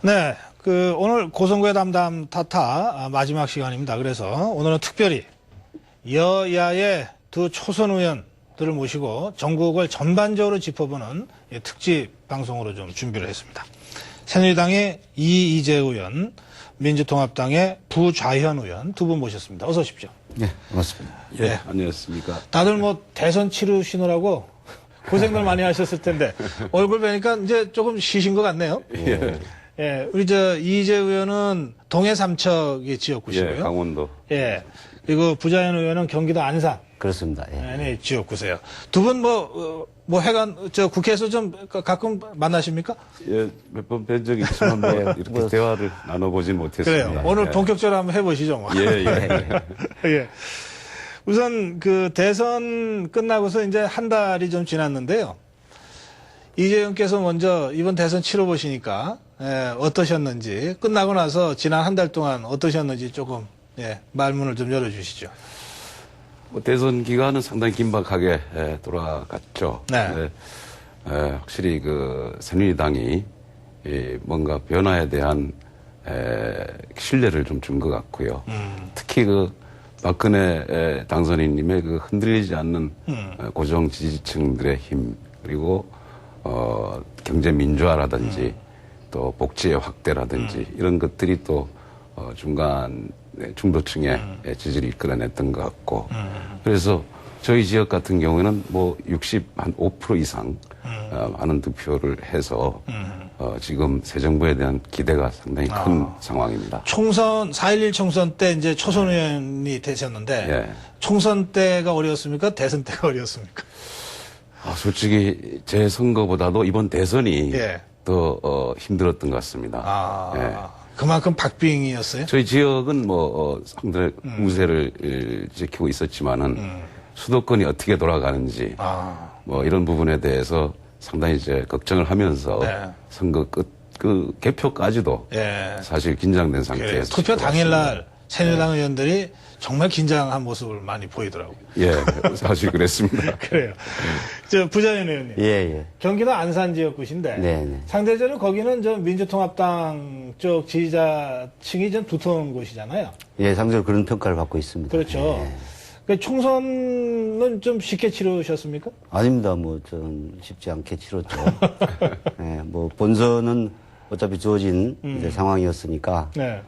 네, 오늘 고성구의 담담 타타 마지막 시간입니다. 그래서 오늘은 특별히 여야의 두 초선 의원들을 모시고 전국을 전반적으로 짚어보는 특집 방송으로 좀 준비를 했습니다. 새누리당의 이희재 의원, 민주통합당의 부좌현 의원 두 분 모셨습니다. 어서 오십시오. 네, 반갑습니다. 예, 네. 안녕하십니까. 다들 뭐 대선 치르시느라고 고생들 많이 하셨을 텐데 얼굴 뵈니까 이제 조금 쉬신 것 같네요. 예. 예, 우리 이희재 의원은 동해 삼척의 지역구시고요. 예, 강원도. 예. 그리고 부좌현 의원은 경기도 안산. 그렇습니다. 예. 네, 지역구세요. 두 분 국회에서 좀 가끔 만나십니까? 예, 몇 번 뵌 적이 있지만 뭐 이렇게 대화를 나눠보진 못했습니다. 그래요. 오늘 예. 본격적으로 한번 해보시죠. 뭐. 예, 예. 예. 우선 대선 끝나고서 이제 한 달이 좀 지났는데요. 이재 의원께서 먼저 이번 대선 치러보시니까 어떠셨는지, 끝나고 나서 지난 한 달 동안 어떠셨는지 조금 말문을 좀 열어주시죠. 뭐 대선 기간은 상당히 긴박하게 돌아갔죠. 네. 확실히 새누리당이 뭔가 변화에 대한 신뢰를 좀 준 것 같고요. 특히 박근혜 당선인님의 흔들리지 않는 고정 지지층들의 힘, 그리고 경제 민주화라든지 또 복지의 확대라든지 이런 것들이 또 중간 중도층의 지지를 이끌어냈던 것 같고, 그래서 저희 지역 같은 경우에는 뭐 65% 이상 많은 득표를 해서 지금 새 정부에 대한 기대가 상당히 큰 상황입니다. 4.11 총선 때 이제 초선 의원이 되셨는데 예. 총선 때가 어려웠습니까? 대선 때가 어려웠습니까? 솔직히 제 선거보다도 이번 대선이 예. 더 힘들었던 것 같습니다. 예. 그만큼 박빙이었어요? 저희 지역은 상당히 우세를 지키고 있었지만은 수도권이 어떻게 돌아가는지 뭐 이런 부분에 대해서 상당히 이제 걱정을 하면서 선거 개표까지도 사실 긴장된 상태에서 투표 당일날 새누리당 의원들이 정말 긴장한 모습을 많이 보이더라고요. 예, 사실 그랬습니다. 그래요. 부좌현 의원님. 예, 예. 경기도 안산 지역구신데 네. 상대적으로 거기는 좀 민주통합당 쪽 지지자층이 좀 두터운 곳이잖아요. 예, 상대적으로 그런 평가를 받고 있습니다. 그렇죠. 예. 총선은 좀 쉽게 치르셨습니까? 아닙니다. 전 쉽지 않게 치렀죠. 예, 본선은 어차피 주어진 이제 상황이었으니까 네.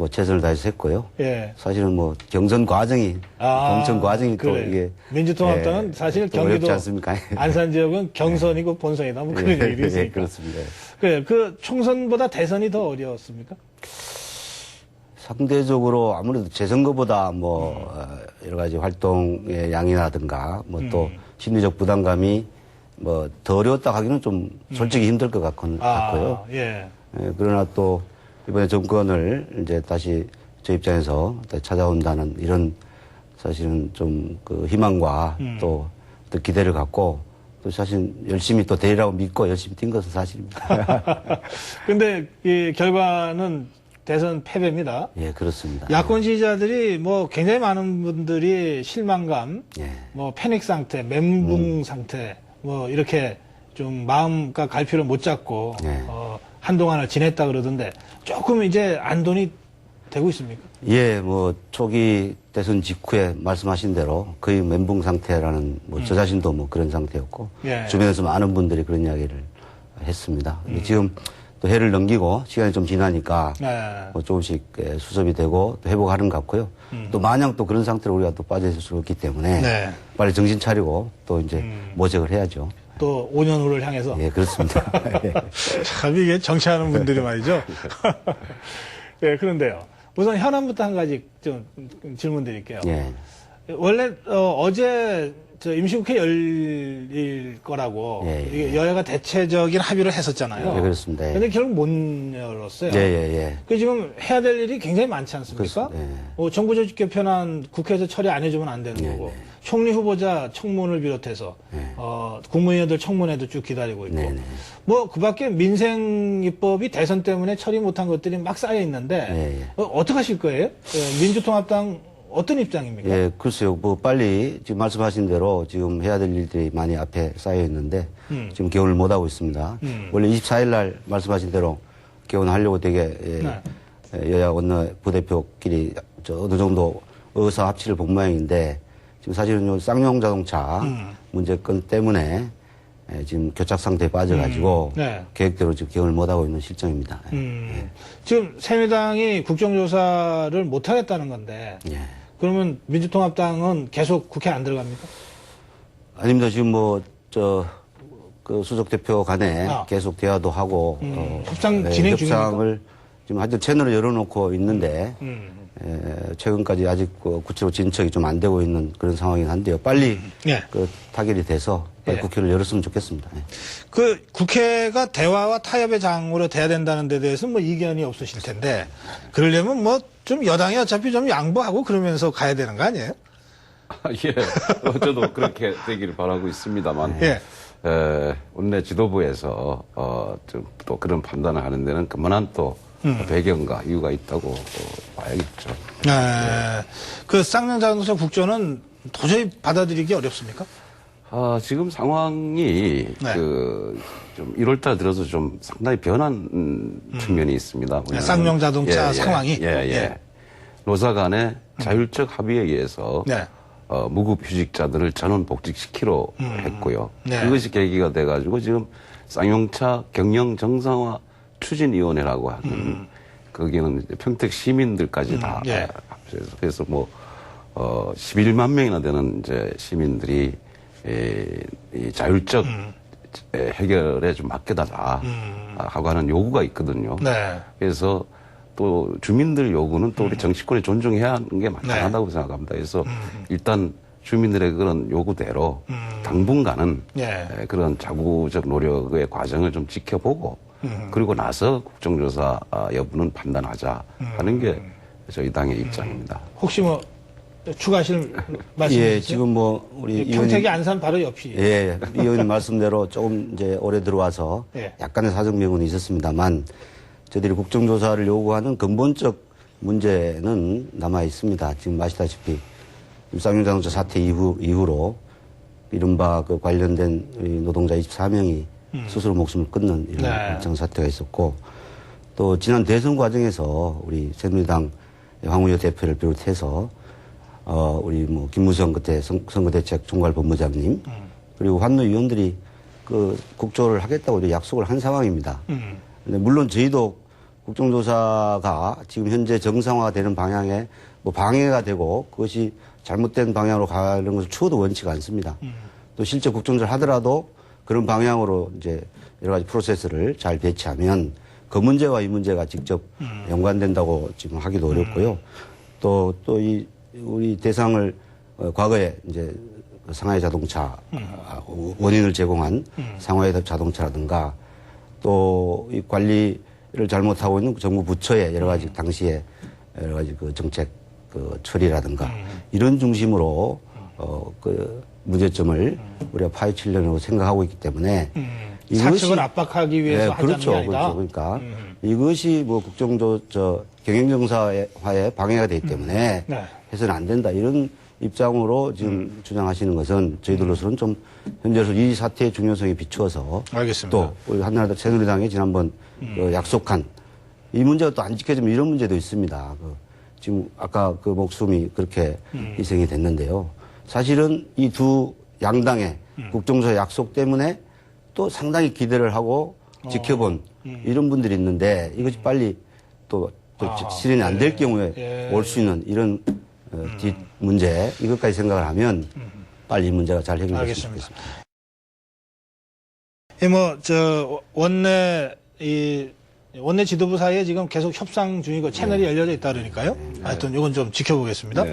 최선을 다해서 했고요. 예. 사실은 경선 과정이, 공천 과정이 또 그래. 이게. 민주통합당은 사실 또 경기도 어렵지 않습니까? 안산 지역은 경선이고 본선이다. 뭐 그런 얘기도 있으니까. 예, 그렇습니다. 그래, 총선보다 대선이 더 어려웠습니까? 상대적으로 아무래도 재선거보다 여러 가지 활동의 양이라든가 또 심리적 부담감이 더 어려웠다 하기는 좀 솔직히 힘들 것 같고요. 예. 그러나 또 이번에 정권을 이제 다시 저 입장에서 찾아온다는 이런 사실은 좀 희망과 또 기대를 갖고 또 사실 열심히 또 되리라고 믿고 열심히 뛴 것은 사실입니다. 근데 이 결과는 대선 패배입니다. 예, 그렇습니다. 야권 지지자들이 굉장히 많은 분들이 실망감, 예. 패닉 상태, 멘붕 상태, 이렇게 좀 마음과 갈피를 못 잡고, 예. 한동안을 지냈다 그러던데 조금 이제 안돈이 되고 있습니까? 예, 초기 대선 직후에 말씀하신 대로 거의 멘붕 상태라는 저 자신도 그런 상태였고 예. 주변에서 많은 분들이 그런 이야기를 했습니다. 지금 또 해를 넘기고 시간이 좀 지나니까 조금씩 수습이 되고 또 회복하는 것 같고요. 또 마냥 또 그런 상태로 우리가 또 빠져 있을 수 없기 때문에 빨리 정신 차리고 또 이제 모색을 해야죠. 또 5년 후를 향해서. 예, 그렇습니다. 예. 참 이게 정치하는 분들이 말이죠. 예, 그런데요. 우선 현안부터 한 가지 좀 질문 드릴게요. 예. 원래 어제 임시국회 열릴 거라고 이게 여야가 대체적인 합의를 했었잖아요. 예, 그렇습니다. 예. 그런데 결국 못 열었어요. 예. 그 지금 해야 될 일이 굉장히 많지 않습니까? 정부 조직 개편안 국회에서 처리 안 해주면 안 되는 거고 총리 후보자 청문을 비롯해서 국무위원들 청문회도 쭉 기다리고 있고 그밖에 민생 입법이 대선 때문에 처리 못한 것들이 막 쌓여 있는데 어떻게 하실 거예요? 민주통합당 어떤 입장입니까? 예, 글쎄요. 빨리 지금 말씀하신 대로 지금 해야 될 일들이 많이 앞에 쌓여 있는데 지금 개원을 못 하고 있습니다. 원래 24일 날 말씀하신 대로 개원하려고 되게 여야 원내 부대표끼리 어느 정도 의사 합치를 본 모양인데 지금 사실은 요 쌍용 자동차 문제건 때문에 지금 교착 상태에 빠져가지고 계획대로 지금 개헌을 못하고 있는 실정입니다. 지금 새누리당이 국정조사를 못하겠다는 건데 그러면 민주통합당은 계속 국회 안 들어갑니까? 아닙니다. 지금 그 수석 대표 간에 계속 대화도 하고 협상 진행 중입니까? 협상을 지금 하여튼 채널을 열어놓고 있는데 최근까지 아직 구체로 진척이 좀 안 되고 있는 그런 상황이긴 한데요. 빨리 그 타결이 돼서 빨리 국회를 열었으면 좋겠습니다. 그 국회가 대화와 타협의 장으로 돼야 된다는 데 대해서는 뭐 이견이 없으실 텐데 그러려면 뭐 좀 여당이 어차피 좀 양보하고 그러면서 가야 되는 거 아니에요? 예, 저도 그렇게 되기를 바라고 있습니다만. 원내 지도부에서 좀 또 그런 판단을 하는 데는 그만한 또 배경과 이유가 있다고 봐야겠죠. 그 쌍용 자동차 국조는 도저히 받아들이기 어렵습니까? 지금 상황이 좀 1월달 들어서 좀 상당히 변한 측면이 있습니다. 쌍용 자동차 상황이 노사 간의 자율적 합의에 의해서 무급 휴직자들을 전원 복직시키로 했고요. 그것이 계기가 돼가지고 지금 쌍용차 경영 정상화 추진위원회라고 하는 거기는 평택 시민들까지 다 합쳐서 그래서 11만 명이나 되는 이제 시민들이 이 자율적 해결에 좀 맡겨달라 하고 하는 요구가 있거든요. 그래서 또 주민들 요구는 또 우리 정치권이 존중해야 하는 게 마땅하다고 생각합니다. 그래서 일단 주민들의 그런 요구대로 당분간은 그런 자구적 노력의 과정을 좀 지켜보고 그리고 나서 국정조사 여부는 판단하자 하는 게 저희 당의 입장입니다. 혹시 뭐 추가하실 말씀 있으세요? 지금 우리 평택이 안산 바로 옆이에요. 이 의원님 말씀대로 조금 이제 올해 들어와서 약간의 사정 변경은 있었습니다만 저희들이 국정조사를 요구하는 근본적 문제는 남아 있습니다. 지금 아시다시피 쌍용 자동차 사태 이후로 이른바 그 관련된 노동자 24명이 스스로 목숨을 끊는 이런 일정 사태가 있었고 또 지난 대선 과정에서 우리 새누리당 황우여 대표를 비롯해서 우리 김무성 그때 선거대책 총괄본부장님 그리고 환노 위원들이 그 국조를 하겠다고 약속을 한 상황입니다. 근데 물론 저희도 국정조사가 지금 현재 정상화되는 방향에 방해가 되고 그것이 잘못된 방향으로 가는 것을 추호도 원치가 않습니다. 또 실제 국정조사를 하더라도 그런 방향으로 이제 여러 가지 프로세스를 잘 배치하면 그 문제와 이 문제가 직접 연관된다고 지금 하기도 어렵고요. 또 우리 대상을 과거에 이제 상하이 자동차 원인을 제공한 상하이 자동차라든가 또 이 관리를 잘못하고 있는 정부 부처의 여러 가지 당시에 여러 가지 그 정책 그 처리라든가 이런 중심으로 그 문제점을 우리가 파헤치려고 생각하고 있기 때문에 사측을 압박하기 위해서 하자는 게 아니다. 그러니까 이것이 경영정상화에 방해가 되기 때문에 해서는 안 된다 이런 입장으로 지금 주장하시는 것은 저희들로서는 좀 현재로서 이 사태의 중요성에 비추어서 알겠습니다. 또 우리 한나라당 새누리당이 지난번 약속한 이 문제가 또 안 지켜지면 이런 문제도 있습니다. 지금 아까 그 목숨이 그렇게 희생이 됐는데요. 사실은 이 두 양당의 국정조사 약속 때문에 또 상당히 기대를 하고 지켜본 이런 분들이 있는데 이것이 빨리 또 실현이 안 될 경우에 올 수 있는 이런 뒷 문제 이것까지 생각을 하면 빨리 이 문제가 잘 해결됐으면 좋겠습니다. 원내 지도부 사이에 지금 계속 협상 중이고 채널이 열려져 있다 그러니까요. 하여튼 이건 좀 지켜보겠습니다.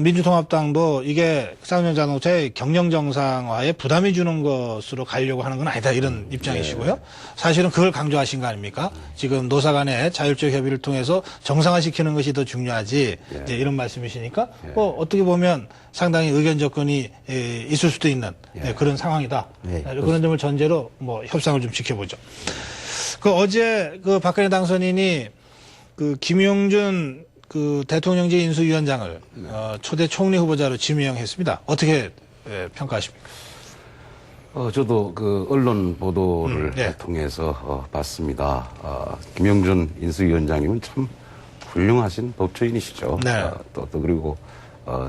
민주통합당도 이게 쌍용 자동차의 경영 정상화에 부담이 주는 것으로 가려고 하는 건 아니다 이런 입장이시고요. 사실은 그걸 강조하신 거 아닙니까? 지금 노사 간의 자율적 협의를 통해서 정상화시키는 것이 더 중요하지 이런 말씀이시니까 어떻게 보면 상당히 의견 접근이 있을 수도 있는 그런 상황이다. 그런 점을 전제로 협상을 좀 지켜보죠. 어제 박근혜 당선인이 김용준 대통령제 인수위원장을 초대 총리 후보자로 지명했습니다. 어떻게 평가하십니까? 저도 그 언론 보도를 통해서 봤습니다. 김영준 인수위원장님은 참 훌륭하신 법조인이시죠. 네. 또 그리고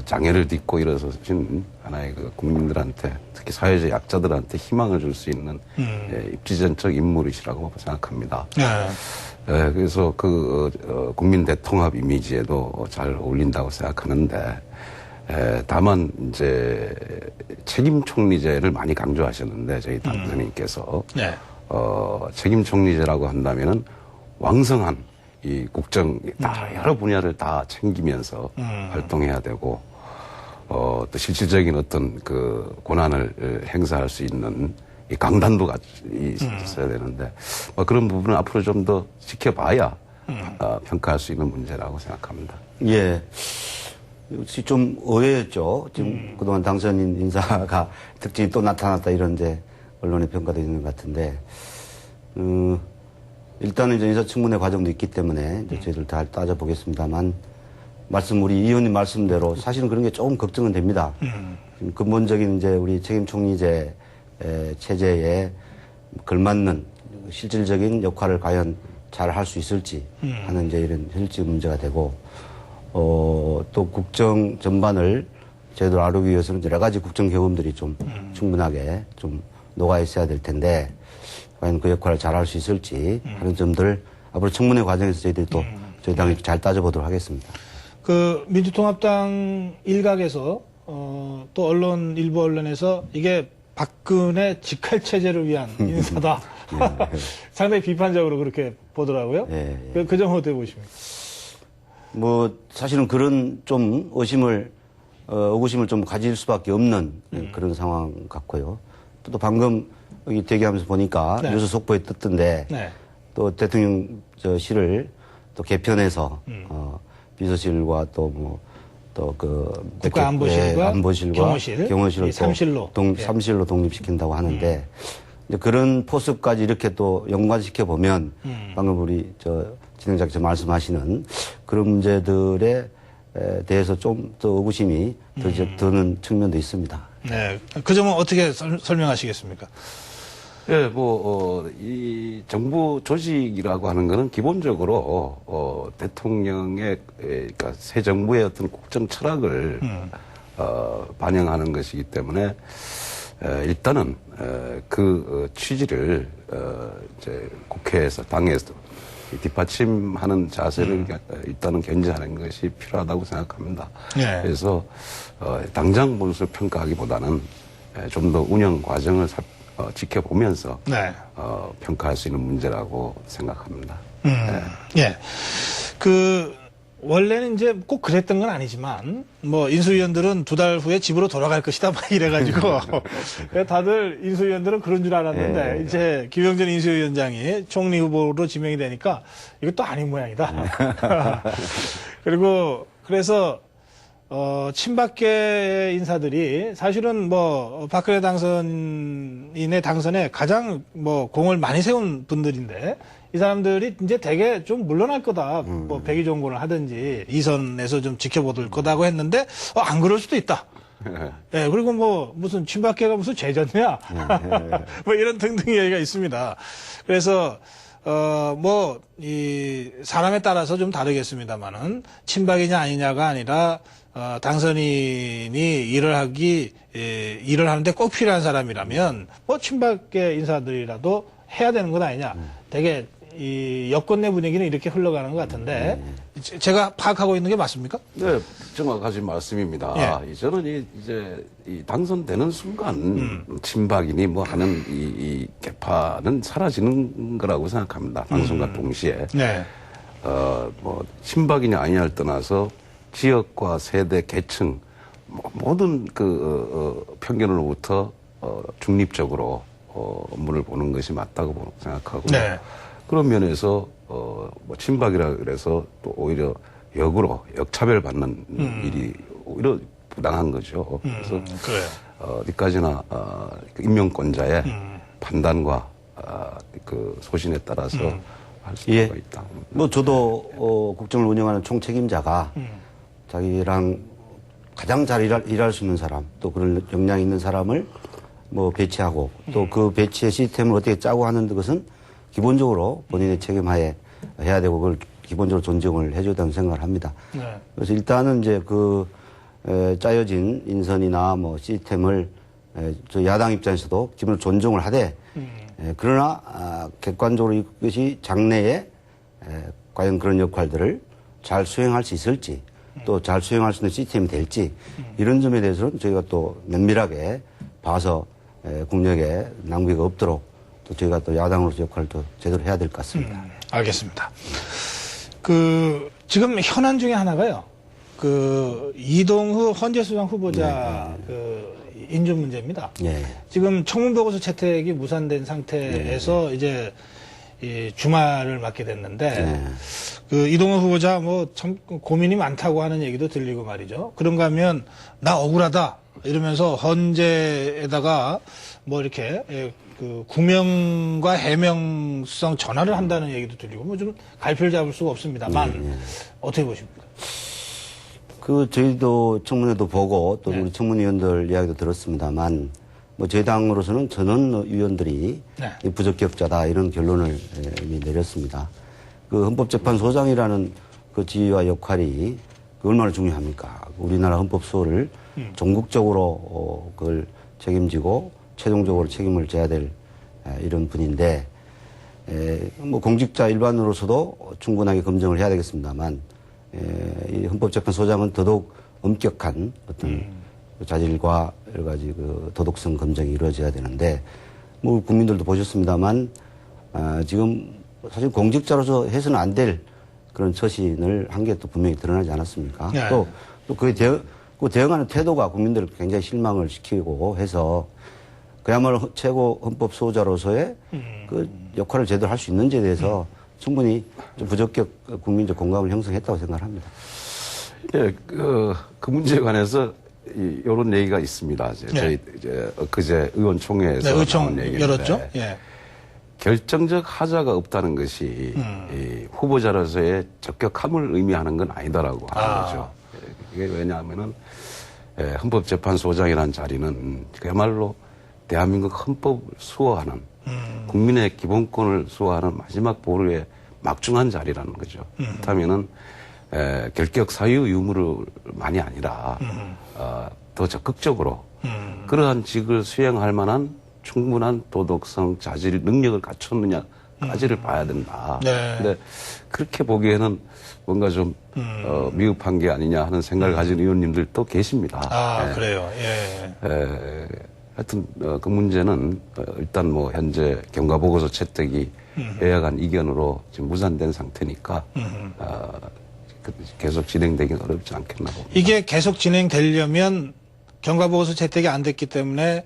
장애를 딛고 일어서신 하나의 그 국민들한테 특히 사회적 약자들한테 희망을 줄 수 있는 입지전적 인물이시라고 생각합니다. 네. 그래서 국민 대통합 이미지에도 잘 어울린다고 생각하는데 다만 이제 책임 총리제를 많이 강조하셨는데 저희 당선인께서 책임 총리제라고 한다면은 왕성한 이 국정 여러 분야를 다 챙기면서 활동해야 되고 또 실질적인 어떤 그 권한을 행사할 수 있는 이 강단도 있어야 되는데 그런 부분은 앞으로 좀 더 지켜봐야 평가할 수 있는 문제라고 생각합니다. 예. 역시 좀 의외였죠. 지금 그동안 당선인 인사가 특징이 또 나타났다 이런데 언론에 평가되어 있는 것 같은데, 일단은 이제 인사청문회 과정도 있기 때문에 이제 저희들 다 따져보겠습니다만, 우리 이 의원님 말씀대로 사실은 그런 게 조금 걱정은 됩니다. 근본적인 이제 우리 책임총리제 체제에 걸맞는 실질적인 역할을 과연 잘 할 수 있을지 하는 이제 이런 현실적 문제가 되고, 또 국정 전반을 저희들 아르기 위해서는 여러 가지 국정 경험들이 좀 충분하게 좀 녹아 있어야 될 텐데, 과연 그 역할을 잘 할 수 있을지 하는 점들 앞으로 청문회 과정에서 저희들이 또 저희 당이 잘 따져보도록 하겠습니다. 그 민주통합당 일각에서 또 일부 언론에서 이게 박근혜 직할체제를 위한 인사다. 상당히 비판적으로 그렇게 보더라고요. 그 점은 어떻게 보십니까? 사실은 그런 좀 의구심을 좀 가질 수밖에 없는 그런 상황 같고요. 또 방금 여기 대기하면서 보니까 뉴스 속보에 떴던데 또 대통령실을 또 개편해서 비서실과 국가안보실과 경호실을 삼실로 삼실로 독립시킨다고 하는데 이제 그런 포습까지 이렇게 또 연관시켜 보면 방금 우리 진행자께서 말씀하시는 그런 문제들에 대해서 좀 더 의구심이 드는 측면도 있습니다. 네, 그 점은 어떻게 설명하시겠습니까? 예, 이 정부 조직이라고 하는 거는 기본적으로, 대통령의, 그러니까 새 정부의 어떤 국정 철학을, 반영하는 것이기 때문에, 일단은, 그 취지를, 이제 국회에서, 당에서 뒷받침하는 자세를 일단은 견지하는 것이 필요하다고 생각합니다. 그래서, 당장 본수 평가하기보다는 좀 더 운영 과정을 지켜보면서 평가할 수 있는 문제라고 생각합니다. 예. 원래는 이제 꼭 그랬던 건 아니지만 인수위원들은 2달 후에 집으로 돌아갈 것이다 막 이래가지고 다들 인수위원들은 그런 줄 알았는데 이제 김영준 인수위원장이 총리 후보로 지명이 되니까 이것도 아닌 모양이다. 그리고 그래서 친박계 인사들이 사실은 박근혜 당선인의 당선에 가장 공을 많이 세운 분들인데 이 사람들이 이제 되게 좀 물러날 거다. 백의종군을 하든지 이선에서 좀 지켜보들 거다고 했는데 안 그럴 수도 있다. 예, 그리고 무슨 친박계가 무슨 죄졌냐. 이런 등등 얘기가 있습니다. 그래서 이 사람에 따라서 좀 다르겠습니다만은 친박이냐 아니냐가 아니라 당선인이 일을 하는데 꼭 필요한 사람이라면 친박계 인사들이라도 해야 되는 것 아니냐. 되게 이 여권 내 분위기는 이렇게 흘러가는 것 같은데 제가 파악하고 있는 게 맞습니까? 네, 정확하신 말씀입니다. 저는 이제 당선되는 순간 친박이니 하는 이 개파는 사라지는 거라고 생각합니다. 당선과 동시에. 친박이냐 아니냐를 떠나서 지역과 세대, 계층 모든 편견으로부터 중립적으로 업무를 보는 것이 맞다고 생각하고 그런 면에서 친박이라 그래서 또 오히려 역차별 받는 일이 오히려 부당한 거죠. 그래서 어디까지나 임명권자의 판단과 소신에 따라서 할 수가 있다. 저도 국정을 운영하는 총책임자가 자기랑 가장 잘 일할 수 있는 사람, 또 그런 역량이 있는 사람을 뭐 배치하고 또 그 배치의 시스템을 어떻게 짜고 하는 것은 기본적으로 본인의 책임하에 해야 되고 그걸 기본적으로 존중을 해줘야 된다고 생각을 합니다. 네. 그래서 일단은 이제 짜여진 인선이나 뭐 시스템을 저 야당 입장에서도 기본적으로 존중을 하되 그러나 객관적으로 이것이 장래에 과연 그런 역할들을 잘 수행할 수 있을지 또 잘 수행할 수 있는 시스템이 될지 이런 점에 대해서는 저희가 또 면밀하게 봐서 국력에 낭비가 없도록 또 저희가 또 야당으로서 역할을 또 제대로 해야 될 것 같습니다. 알겠습니다. 지금 현안 중에 하나가요. 이동후 헌재수장 후보자 인준 문제입니다. 네. 지금 청문보고서 채택이 무산된 상태에서 이제 이 주말을 맞게 됐는데 이동호 후보자 뭐 참 고민이 많다고 하는 얘기도 들리고 말이죠. 그런가 하면 나 억울하다 이러면서 헌재에다가 뭐 이렇게 구명과 해명성 전화를 한다는 얘기도 들리고 뭐 좀 갈피를 잡을 수가 없습니다만 어떻게 보십니까? 저희도 청문회도 보고 또 우리 청문위원들 이야기도 들었습니다만 뭐 저희 당으로서는 전원 위원들이 부적격자다 이런 결론을 이미 내렸습니다. 헌법재판소장이라는 지위와 역할이 얼마나 중요합니까? 우리나라 헌법소를 전국적으로 그걸 책임지고 최종적으로 책임을 져야 될 이런 분인데 뭐 공직자 일반으로서도 충분하게 검증을 해야 되겠습니다만 이 헌법재판소장은 더더욱 엄격한 어떤 자질과 여러 가지 도덕성 검증이 이루어져야 되는데 뭐 국민들도 보셨습니다만 지금 사실 공직자로서 해서는 안 될 그런 처신을 한 게 또 분명히 드러나지 않았습니까? 네. 또 그에 대응하는 태도가 국민들을 굉장히 실망을 시키고 해서 그야말로 최고 헌법 수호자로서의 역할을 제대로 할 수 있는지에 대해서 충분히 좀 부적격 국민적 공감을 형성했다고 생각합니다. 예, 그 문제에 관해서 이런 얘기가 있습니다. 저희 그제 의원총회에서 의총 얘기인데 열었죠. 예. 결정적 하자가 없다는 것이 이 후보자로서의 적격함을 의미하는 건 아니다라고 하는 거죠. 이게 왜냐하면은 헌법재판소장이라는 자리는 그야말로 대한민국 헌법을 수호하는 국민의 기본권을 수호하는 마지막 보루의 막중한 자리라는 거죠. 그렇다면은 결격 사유 유무를만이 아니라 더 적극적으로 그러한 직을 수행할 만한 충분한 도덕성, 자질, 능력을 갖췄느냐까지를 봐야 된다. 그런데 그렇게 보기에는 뭔가 좀 미흡한 게 아니냐 하는 생각을 가진 의원님들도 계십니다. 그래요. 예. 하여튼 그 문제는 일단 뭐 현재 경과보고서 채택이 여야 간 이견으로 지금 무산된 상태니까 계속 진행되기는 어렵지 않겠나 봅니다. 이게 계속 진행되려면 경과보고서 채택이 안 됐기 때문에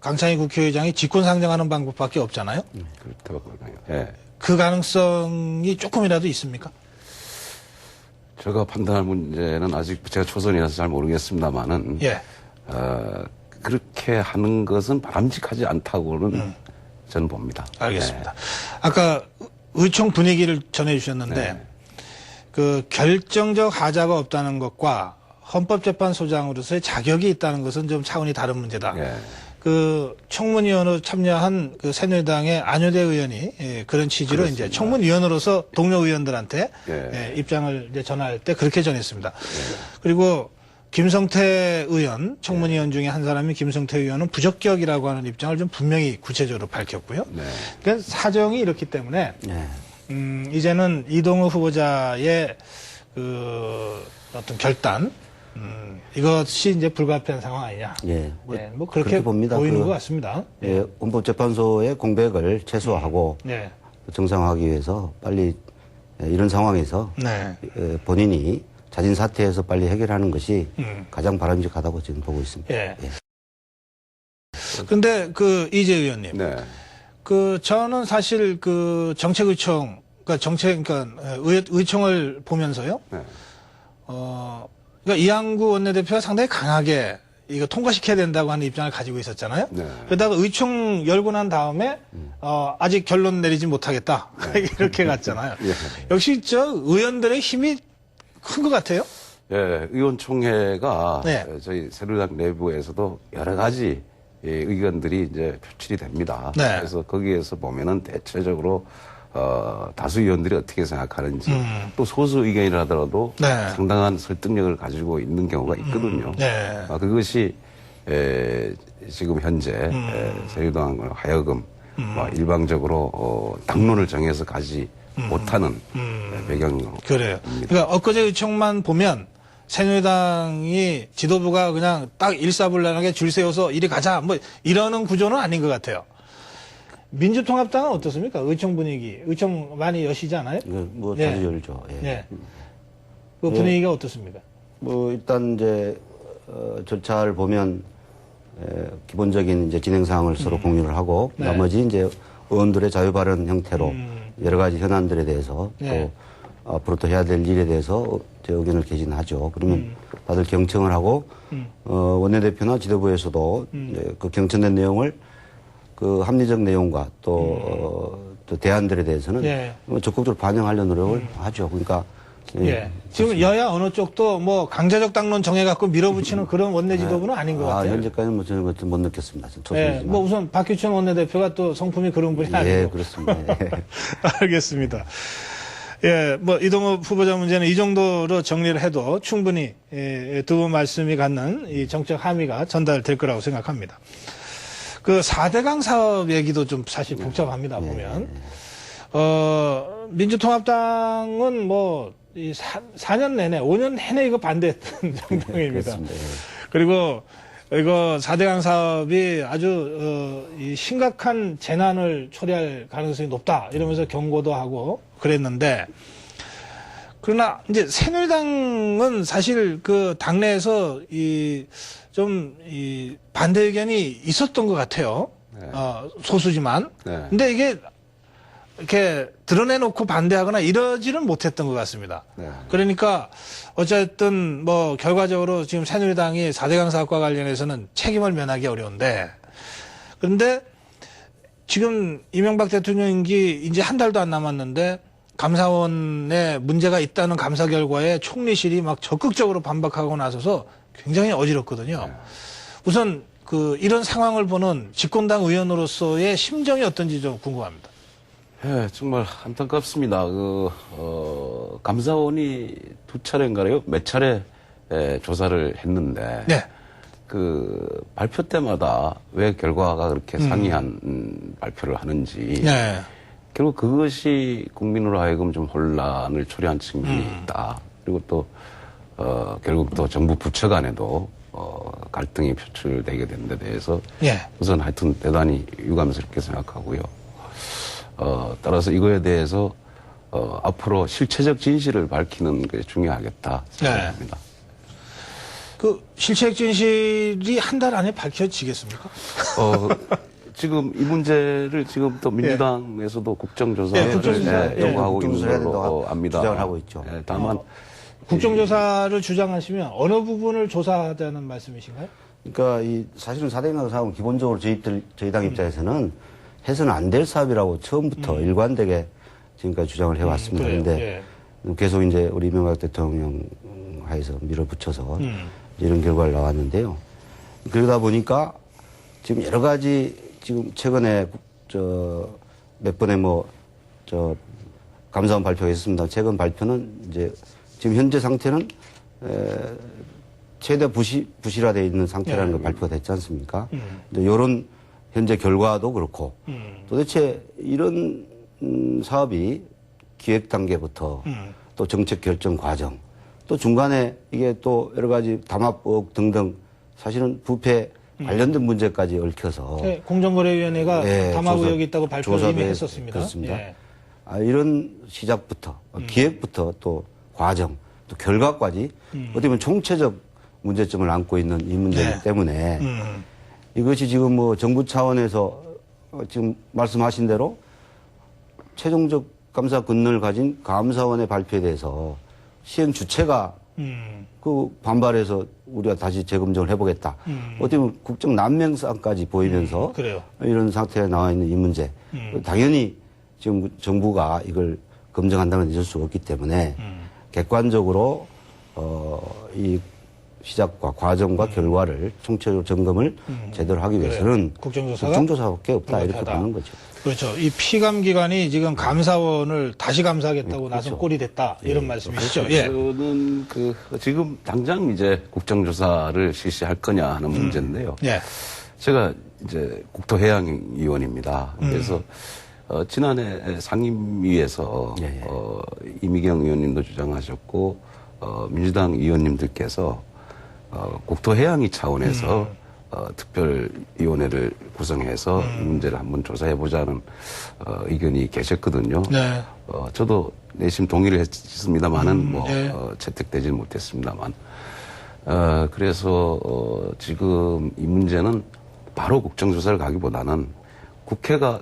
강창희 국회의장이 직권상정하는 방법밖에 없잖아요. 그렇다고 보나요? 예. 그 가능성이 조금이라도 있습니까? 제가 판단할 문제는 아직 제가 초선이라서 잘 모르겠습니다만은 그렇게 하는 것은 바람직하지 않다고는 저는 봅니다. 알겠습니다. 아까 의총 분위기를 전해주셨는데 결정적 하자가 없다는 것과 헌법재판소장으로서의 자격이 있다는 것은 좀 차원이 다른 문제다. 청문위원으로 참여한 새누리당의 안효대 의원이 그런 취지로 그렇습니다. 이제 청문위원으로서 동료 의원들한테 입장을 이제 전할 때 그렇게 전했습니다. 그리고 김성태 의원, 청문위원 중에 한 사람이 김성태 의원은 부적격이라고 하는 입장을 좀 분명히 구체적으로 밝혔고요. 그러니까 사정이 이렇기 때문에 이제는 이동호 후보자의 어떤 결단 이것이 이제 불가피한 상황 아니냐. 뭐 그렇게 봅니다. 보이는 것 같습니다. 헌법재판소의 공백을 최소화하고 정상화하기 위해서 빨리 이런 상황에서 본인이 자진 사퇴해서 빨리 해결하는 것이 가장 바람직하다고 지금 보고 있습니다. 그런데 이재 의원님, 저는 사실 정책의총, 그러니까 의총을 보면서요. 그러니까 이항구 원내대표가 상당히 강하게 이거 통과시켜야 된다고 하는 입장을 가지고 있었잖아요. 그러다가 의총 열고 난 다음에 아직 결론 내리지 못하겠다 이렇게 갔잖아요. 역시 의원들의 힘이 큰 것 같아요. 의원총회가 저희 새누리당 내부에서도 여러 가지 의견들이 이제 표출이 됩니다. 네. 그래서 거기에서 보면은 대체적으로 다수 의원들이 어떻게 생각하는지 또 소수 의견이라 하더라도 네. 상당한 설득력을 가지고 있는 경우가 있거든요. 네. 그것이 지금 현재 새누리당을 하여금 일방적으로 당론을 정해서 가지 못하는 배경으로. 그래요. 그러니까 엊그제 의총만 보면 새누리당이 지도부가 그냥 딱 일사불란하게 줄 세워서 이리 가자 뭐 이러는 구조는 아닌 것 같아요. 민주통합당은 어떻습니까? 의총 분위기. 의총 많이 여시지 않아요? 뭐 네. 자주 열죠. 예. 네. 그 분위기가 어떻습니까? 뭐 일단 이제 절차를 보면 기본적인 이제 진행 사항을 서로 공유를 하고 네. 나머지 이제 의원들의 자유 발언 형태로 여러 가지 현안들에 대해서 네. 또 앞으로 또 해야 될 일에 대해서 제 의견을 개진하죠. 그러면 다들 경청을 하고 원내대표나 지도부에서도 이제 그 경청된 내용을 그 합리적 내용과 또 대안들에 대해서는 예. 적극적으로 반영하려는 노력을 하죠. 그러니까 예. 지금 여야 어느 쪽도 뭐 강제적 당론 정해갖고 밀어붙이는 그런 원내 지도부는 아닌 것 같아요. 현재까지는 뭐 저는 그것도 못 느꼈습니다. 예. 초선이지만. 뭐 우선 박규천 원내대표가 또 성품이 그런 분이 아니고. 예, 그렇습니다. 예. 알겠습니다. 예, 뭐 이동욱 후보자 문제는 이 정도로 정리를 해도 충분히 두 분 말씀이 갖는 이 정책 함의가 전달될 거라고 생각합니다. 그 4대강 사업 얘기도 좀 사실 복잡합니다, 보면. 민주통합당은 뭐, 이 4년 내내, 5년 내내 이거 반대했던 정당입니다. 그렇습니다. 예. 그리고 이거 4대강 사업이 아주, 이 심각한 재난을 초래할 가능성이 높다, 이러면서 경고도 하고 그랬는데, 그러나 이제 새누리당은 사실 그 당내에서 이 반대 의견이 있었던 것 같아요. 네. 소수지만. 네. 근데 이게 이렇게 드러내놓고 반대하거나 이러지는 못했던 것 같습니다. 네. 그러니까 어쨌든 뭐 결과적으로 지금 새누리당이 4대강 사업과 관련해서는 책임을 면하기 어려운데, 그런데 지금 이명박 대통령 임기 이제 한 달도 안 남았는데 감사원에 문제가 있다는 감사 결과에 총리실이 막 적극적으로 반박하고 나서서 굉장히 어지럽거든요. 네. 우선 이런 상황을 보는 집권당 의원으로서의 심정이 어떤지 좀 궁금합니다. 예, 정말 안타깝습니다. 감사원이 2차례인가요? 몇 차례 조사를 했는데 네. 그 발표 때마다 왜 결과가 그렇게 상이한 발표를 하는지 네. 결국 그것이 국민으로 하여금 좀 혼란을 초래한 측면이 있다. 그리고 또 결국 또 정부 부처 간에도 갈등이 표출되게 된 데 대해서 예. 우선 하여튼 대단히 유감스럽게 생각하고요. 따라서 이거에 대해서 앞으로 실체적 진실을 밝히는 게 중요하겠다 생각합니다. 그 실체적 진실이 한 달 안에 밝혀지겠습니까? 지금 이 문제를 지금 또 민주당에서도 국정조사를 예, 국정조사, 요구하고 있는 국정조사에 걸로 압니다. 주장을 하고 있죠. 다만 국정조사를 주장하시면 어느 부분을 조사하자는 말씀이신가요? 그러니까 사실은 4대강 사업은 기본적으로 저희 당 입장에서는 해서는 안 될 사업이라고 처음부터 일관되게 지금까지 주장을 해왔습니다. 그런데 계속 이제 우리 이명박 대통령 하에서 밀어붙여서 이런 결과를 나왔는데요. 그러다 보니까 지금 여러 가지 지금 최근에 몇 번의 감사원 발표가 있었습니다. 최근 발표는 이제 지금 현재 상태는 최대 부실화되어 있는 상태라는 걸 발표가 됐지 않습니까? 이런 현재 결과도 그렇고 도대체 이런 사업이 기획 단계부터 또 정책 결정 과정 또 중간에 이게 또 여러 가지 담합 등등 사실은 부패 관련된 문제까지 얽혀서 네, 공정거래위원회가 담합 의혹이 있다고 발표를 이미 했었습니다. 그렇습니다. 예. 이런 시작부터 기획부터 또 과정 또 결과까지 어떻게 보면 총체적 문제점을 안고 있는 이 문제이기 때문에 이것이 지금 정부 차원에서 지금 말씀하신 대로 최종적 감사 권능을 가진 감사원의 발표에 대해서 시행 주체가 그 반발해서 우리가 다시 재검증을 해보겠다. 어떻게 보면 국정 난명상까지 보이면서 그래요. 이런 상태에 나와 있는 이 문제. 당연히 지금 정부가 이걸 검증한다는 건 있을 수 없기 때문에 객관적으로 이 시작과 과정과 결과를 총체적으로 점검을 제대로 하기 위해서는 국정조사밖에 없다 이렇게 보는 거죠. 그렇죠. 이 피감 기관이 지금 감사원을 다시 감사하겠다고 나선 꼴이 됐다 이런 말씀이시죠. 예. 저는 지금 당장 이제 국정조사를 실시할 거냐 하는 문제인데요. 예. 제가 이제 국토해양위원입니다. 그래서 지난해 상임위에서 이미경 의원님도 주장하셨고 민주당 의원님들께서 국토해양위 차원에서 특별위원회를 구성해서 이 문제를 한번 조사해보자는 의견이 계셨거든요. 네. 저도 내심 동의를 했습니다만은 채택되지는 못했습니다만. 그래서 지금 이 문제는 바로 국정조사를 가기보다는 국회가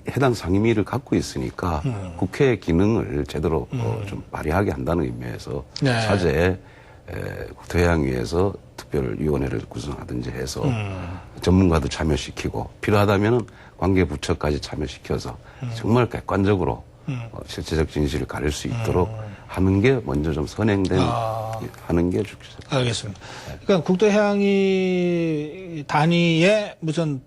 해당 상임위를 갖고 있으니까 국회의 기능을 제대로 좀 발휘하게 한다는 의미에서 차제에 국토해양위에서 특별위원회를 구성하든지 해서 전문가도 참여시키고 필요하다면은 관계부처까지 참여시켜서 정말 객관적으로 실체적 진실을 가릴 수 있도록 하는 게 먼저 좀 선행된 하는 게 좋겠습니다. 알겠습니다. 그러니까 국토해양위 단위의 무슨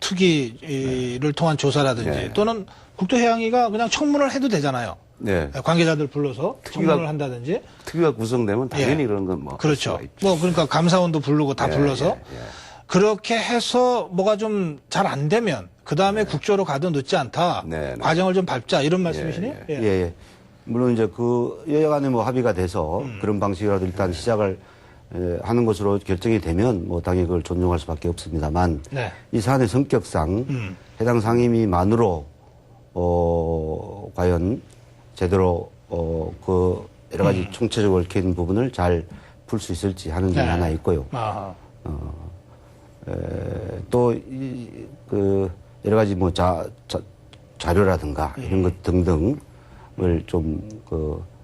특위를 통한 조사라든지 또는 국토해양위가 그냥 청문을 해도 되잖아요. 네. 관계자들 불러서 청문을 한다든지. 특위가 구성되면 당연히 그런 건 뭐. 그렇죠. 그러니까 감사원도 부르고 다 불러서. 그렇게 해서 뭐가 좀 잘 안 되면 그 다음에 국조로 가도 늦지 않다. 과정을 좀 밟자 이런 말씀이시네요. 예. 물론 이제 여야 간에 합의가 돼서 그런 방식이라도 일단 시작을 하는 것으로 결정이 되면 당연히 그걸 존중할 수밖에 없습니다만 이 사안의 성격상 해당 상임위만으로 과연 제대로 여러 가지 총체적으로 얽힌 부분을 잘 풀 수 있을지 하는 점이 하나 있고요. 또 여러 가지 자료라든가 이런 것 등등을 좀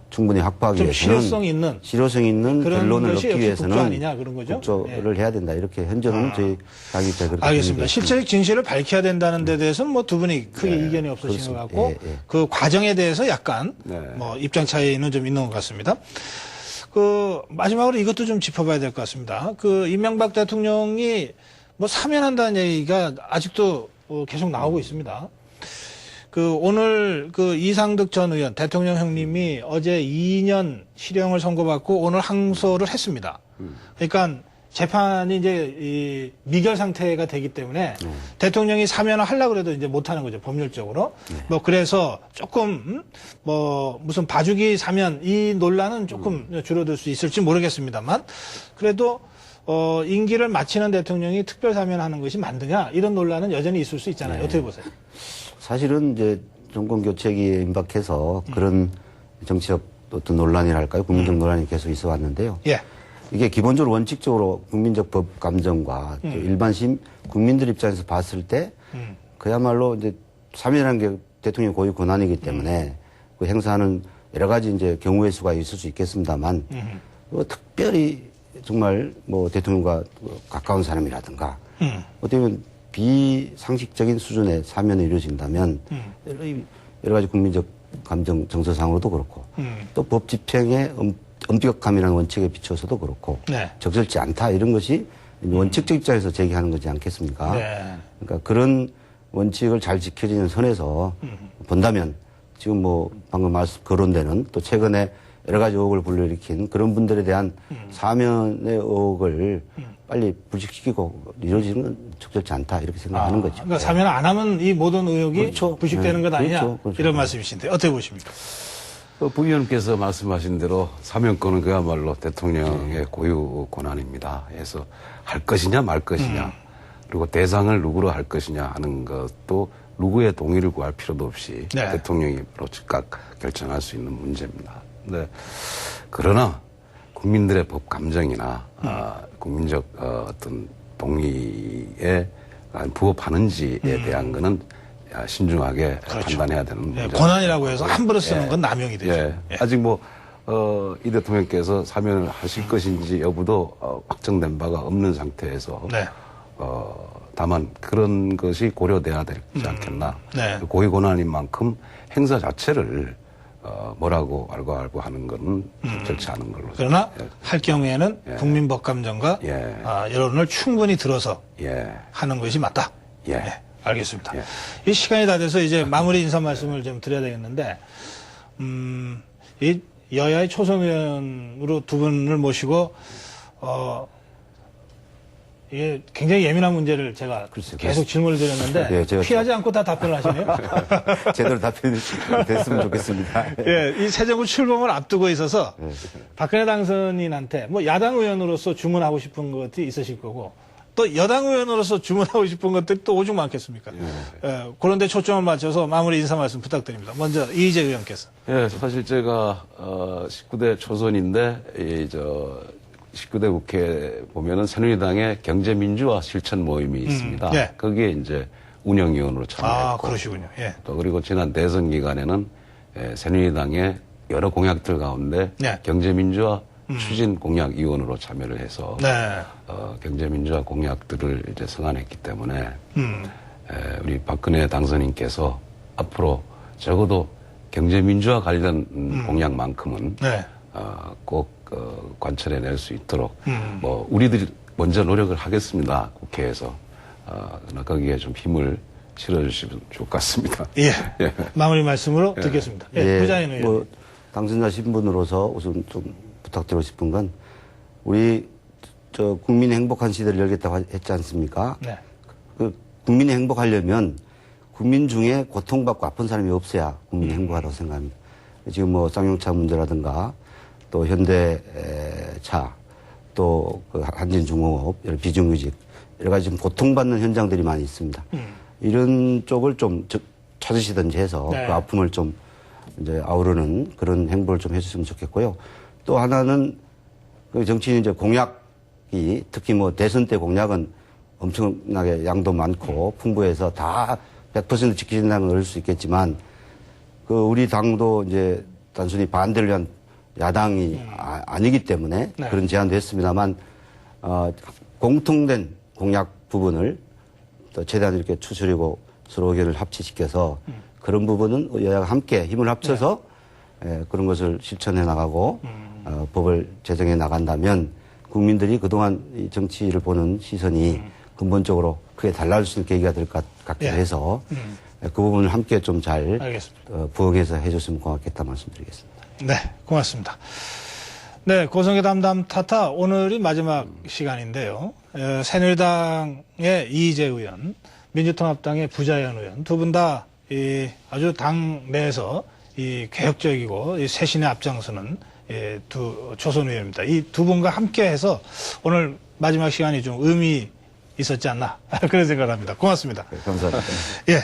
충분히 확보하기 위해서는 실효성 있는 결론을 얻기 위해서는 국조를 해야 된다. 이렇게 현재는 저희 당이 그렇게 알겠습니다. 실체적 진실을 밝혀야 된다는 데 대해서는 두 분이 크게 이견이 없으신 것 같고 그 과정에 대해서 약간 입장 차이는 좀 있는 것 같습니다. 마지막으로 이것도 좀 짚어봐야 될 것 같습니다. 이명박 대통령이 사면한다는 얘기가 아직도 계속 나오고 있습니다. 오늘 이상득 전 의원, 대통령 형님이 어제 2년 실형을 선고받고 오늘 항소를 했습니다. 그러니까 재판이 이제 미결 상태가 되기 때문에 대통령이 사면을 하려고 해도 이제 못하는 거죠, 법률적으로. 그래서 조금, 무슨 봐주기 사면 이 논란은 조금 줄어들 수 있을지 모르겠습니다만 그래도 임기를 마치는 대통령이 특별 사면하는 것이 맞느냐 이런 논란은 여전히 있을 수 있잖아요. 어떻게 보세요? 사실은 이제 정권 교체기에 임박해서 그런 정치적 어떤 논란이랄까요? 국민적 논란이 계속 있어 왔는데요. 이게 기본적으로 원칙적으로 국민적 법 감정과 일반 국민들 입장에서 봤을 때 그야말로 이제 사면이라는 게 대통령 고유 권한이기 때문에 그 행사하는 여러 가지 이제 경우의 수가 있을 수 있겠습니다만 특별히 정말 대통령과 가까운 사람이라든가 어떻게 보면 비상식적인 수준의 사면이 이루어진다면 여러 가지 국민적 감정 정서상으로도 그렇고 또 법 집행의 엄격함이라는 원칙에 비춰서도 그렇고 적절치 않다 이런 것이 원칙적 입장에서 제기하는 거지 않겠습니까? 그러니까 그런 원칙을 잘 지켜지는 선에서 본다면 지금 방금 거론되는 또 최근에 여러 가지 의혹을 불러일으킨 그런 분들에 대한 사면의 의혹을 빨리 불식시키고 이루어지는 건 적절치 않다 이렇게 생각하는 거죠. 그러니까 사면 안 하면 이 모든 의혹이 불식되는 것 아니냐 이런 말씀이신데 어떻게 보십니까? 부위원께서 말씀하신 대로 사면권은 그야말로 대통령의 고유 권한입니다. 그래서 할 것이냐 말 것이냐 그리고 대상을 누구로 할 것이냐 하는 것도 누구의 동의를 구할 필요도 없이 대통령이 즉각 결정할 수 있는 문제입니다. 그러나 국민들의 법 감정이나 국민적 어떤 동의에 부합하는지에 대한 거는 신중하게 판단해야 되는 문제입니다. 권한이라고 해서 함부로 쓰는 건 남용이 되죠. 아직 이 대통령께서 사면을 하실 것인지 여부도 확정된 바가 없는 상태에서 다만 그런 것이 고려돼야 되지 않겠나. 고유 권한인 만큼 행사 자체를 뭐라고 알고 하는 건 적절치 않은 걸로. 그러나 예. 할 경우에는 국민법감정과 예. 여론을 충분히 들어서 예. 하는 것이 맞다. 예. 네, 알겠습니다. 예. 이 시간이 다 돼서 이제 마무리 인사 말씀을 좀 드려야 되겠는데, 이 여야의 초선 의원으로 두 분을 모시고, 이게 굉장히 예민한 문제를 제가 글쎄요. 계속 질문을 드렸는데, 예, 제가 피하지 않고 다 답변을 하시네요. 제대로 답변이 됐으면 좋겠습니다. 예, 이 새 정부 출범을 앞두고 있어서 박근혜 당선인한테 뭐 야당 의원으로서 주문하고 싶은 것이 있으실 거고, 또 여당 의원으로서 주문하고 싶은 것들이 또 오죽 많겠습니까? 예, 그런데 초점을 맞춰서 마무리 인사 말씀 부탁드립니다. 먼저 이희재 의원께서. 예, 사실 제가 19대 초선인데 19대 국회 보면은 새누리당의 경제민주화 실천 모임이 있습니다. 예. 거기에 이제 운영위원으로 참여했고, 아, 그러시군요. 예. 또 그리고 지난 대선 기간에는 새누리당의 여러 공약들 가운데 네. 경제민주화 추진 공약위원으로 참여를 해서 네. 경제민주화 공약들을 이제 성안했기 때문에 우리 박근혜 당선인께서 앞으로 적어도 경제민주화 관련 공약만큼은 네. 꼭 관철해낼 수 있도록 뭐 우리들이 먼저 노력을 하겠습니다. 국회에서 거기에 좀 힘을 실어주시면 좋을 것 같습니다. 예. 마무리 말씀으로 듣겠습니다. 예, 부자인 의원. 뭐 당선자 신분으로서 우선 좀 부탁드리고 싶은 건 우리 국민의 행복한 시대를 열겠다고 했지 않습니까? 네. 그 국민이 행복하려면 국민 중에 고통받고 아픈 사람이 없어야 국민이 행복하다고 생각합니다. 지금 뭐 쌍용차 문제라든가 또 현대차 또 그 한진중공업 비정규직 여러 가지 좀 고통받는 현장들이 많이 있습니다. 이런 쪽을 좀 찾으시든지 해서 네. 그 아픔을 좀 이제 아우르는 그런 행보를 좀 해주시면 좋겠고요. 또 하나는 그 정치인 이제 공약이 특히 뭐 대선 때 공약은 엄청나게 양도 많고 풍부해서 다 100% 지키신다는 걸 알 수 있겠지만 그 우리 당도 이제 단순히 반대를 위한 야당이 아니기 때문에 네. 그런 제안도 했습니다만 공통된 공약 부분을 또 최대한 이렇게 추스리고 서로 의견을 합치시켜서 그런 부분은 여야가 함께 힘을 합쳐서 그런 것을 실천해 나가고 법을 제정해 나간다면 국민들이 그동안 이 정치를 보는 시선이 근본적으로 크게 달라질 수 있는 계기가 될 것 같기도 해서 그 부분을 함께 좀 잘 부응해서 해줬으면 고맙겠다 말씀드리겠습니다. 네, 고맙습니다. 네, 고성계 담담 타타 오늘이 마지막 시간인데요. 새누리당의 이희재 의원, 민주통합당의 부자연 의원 두 분 다 아주 당 내에서 이 개혁적이고 이 쇄신에 앞장서는 두 초선 의원입니다. 이 두 분과 함께해서 오늘 마지막 시간이 좀 의미 있었지 않나 그런 생각을 합니다. 고맙습니다. 네, 감사합니다. 예.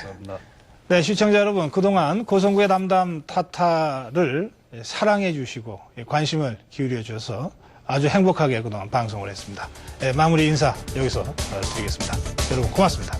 네, 시청자 여러분 그동안 고성구의 담담 타타를 사랑해 주시고 관심을 기울여 주셔서 아주 행복하게 그동안 방송을 했습니다. 마무리 인사 여기서 드리겠습니다. 여러분 고맙습니다.